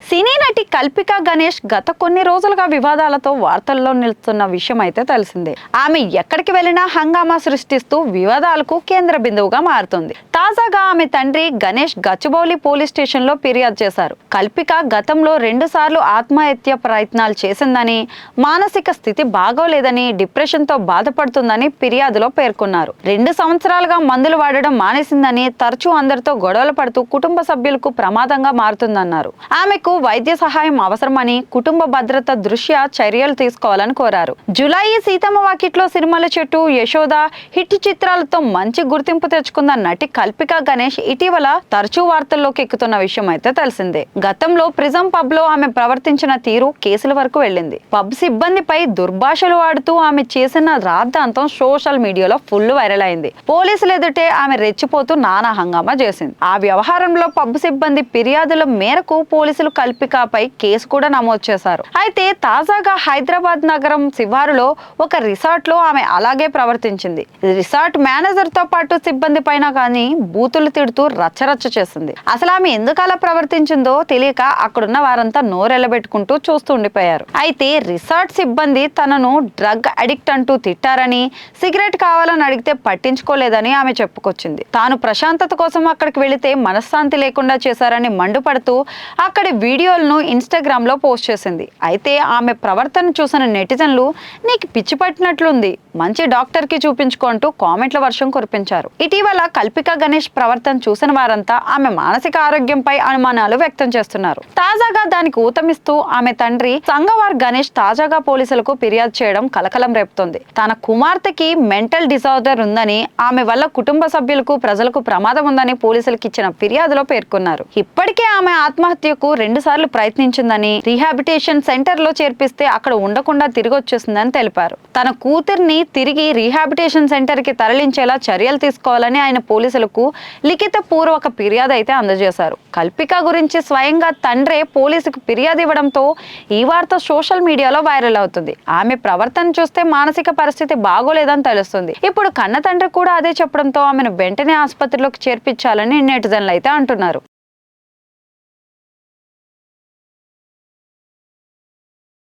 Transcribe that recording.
సినీ నటి కల్పిక గణేష్ గత కొన్ని రోజులుగా వివాదాలతో వార్తల్లో నిలుస్తున్న విషయం అయితే తెలిసిందే. ఆమె ఎక్కడికి వెళ్ళినా హంగామా సృష్టిస్తూ వివాదాలకు కేంద్ర బిందువుగా మారుతుంది. తాజాగా ఆమె తండ్రి గణేష్ గచ్చిబౌలి పోలీస్ స్టేషన్ లో ఫిర్యాదు చేశారు. కల్పిక గతంలో 2 సార్లు ఆత్మహత్య ప్రయత్నాలు చేసిందని, మానసిక స్థితి బాగోలేదని, డిప్రెషన్ తో బాధపడుతుందని ఫిర్యాదులో పేర్కొన్నారు. 2 సంవత్సరాలుగా మందులు వాడడం మానేసిందని, తరచూ అందరితో గొడవలు పడుతూ కుటుంబ సభ్యులకు ప్రమాదంగా మారుతుందన్నారు. ఆమెకు వైద్య సహాయం అవసరమని, కుటుంబ భద్రత దృష్ట్యా చర్యలు తీసుకోవాలని కోరారు. జులై సీతమ్మ వాకిట్లో సినిమాల చెట్టు, యశోద హిట్ చిత్రాలతో మంచి గుర్తింపు తెచ్చుకున్న నటి కల్పిక గణేష్ ఇటీవల తరచూ వార్తల్లోకి ఎక్కుతున్న విషయం అయితే తెలిసిందే. గతంలో ప్రిజం పబ్ లో ఆమె ప్రవర్తించిన తీరు కేసుల వరకు వెళ్ళింది. పబ్ సిబ్బందిపై దుర్భాషలు వాడుతూ ఆమె చేసిన రాద్ధాంతం సోషల్ మీడియాలో ఫుల్ వైరల్ అయింది. పోలీసులు ఎదుటే ఆమె రెచ్చిపోతూ నానా హంగామా చేసింది. ఆ వ్యవహారంలో పబ్ సిబ్బంది ఫిర్యాదుల మేరకు పోలీసులు కల్పికపై కేసు కూడా నమోదు చేశారు. అయితే తాజాగా హైదరాబాద్ నగరం శివారులో ఒక రిసార్ట్ లో ఆమె అలాగే ప్రవర్తించింది. రిసార్ట్ మేనేజర్ తో పాటు సిబ్బంది పైన కానీ బూతులు తిడుతూ రచ్చరచ్చ చేసింది. అసలు ఆమె ఎందుకు అలా ప్రవర్తించిందో తెలియక అక్కడున్న వారంతా నోరెళ్లబెట్టుకుంటూ చూస్తూ ఉండిపోయారు. అయితే రిసార్ట్ సిబ్బంది తనను డ్రగ్ అడిక్ట్ అంటూ తిట్టారని, సిగరెట్ కావాలని అడిగితే పట్టించుకోలేదని ఆమె చెప్పుకొచ్చింది. తాను ప్రశాంతత కోసం అక్కడికి వెళితే మనశ్శాంతి లేకుండా చేశారని మండిపడుతూ అక్కడి వీడియోలను ఇన్స్టాగ్రామ్ లో పోస్ట్ చేసింది. అయితే ఆమె ప్రవర్తన చూసిన నెటిజన్లు నీకు పిచ్చి పట్టినట్లుంది, మంచి డాక్టర్ కి చూపించుకుంటూ కామెంట్ల వర్షం కురిపించారు. ఇటీవల కల్పిక గణేష్ ప్రవర్తన చూసిన వారంతా ఆమె మానసిక ఆరోగ్యంపై అనుమానాలు వ్యక్తం చేస్తున్నారు. తాజాగా దానికి ఊతమిస్తూ ఆమె తండ్రి సంగవార్ గణేష్ తాజాగా పోలీసులకు ఫిర్యాదు చేయడం కలకలం రేపుతోంది. తన కుమార్తెకి మెంటల్ డిజార్డర్ ఉందని, ఆమె వల్ల కుటుంబ సభ్యులకు ప్రజలకు ప్రమాదం ఉందని పోలీసులకు ఇచ్చిన ఫిర్యాదులో పేర్కొన్నారు. ఇప్పటికే ఆమె ఆత్మహత్యకు 2 సార్లు ప్రయత్నించిందని, రీహాబిటేషన్ సెంటర్ లో చేర్పిస్తే అక్కడ ఉండకుండా తిరిగి వచ్చేసిందని తెలిపారు. తన కూతుర్ని తిరిగి రీహాబిటేషన్ సెంటర్ కి తరలించేలా చర్యలు తీసుకోవాలని ఆయన పోలీసులకు లిఖిత పూర్వక ఫిర్యాదు అయితే అందజేశారు. కల్పిక గురించి స్వయంగా తండ్రే పోలీసుకు ఫిర్యాదు ఇవ్వడంతో ఈ వార్త సోషల్ మీడియాలో వైరల్ అవుతుంది. ఆమె ప్రవర్తన చూస్తే మానసిక పరిస్థితి బాగోలేదని తెలుస్తుంది. ఇప్పుడు కన్న తండ్రి కూడా అదే చెప్పడంతో ఆమెను వెంటనే ఆసుపత్రిలోకి చేర్పించాలని నెటిజన్లు అయితే అంటున్నారు.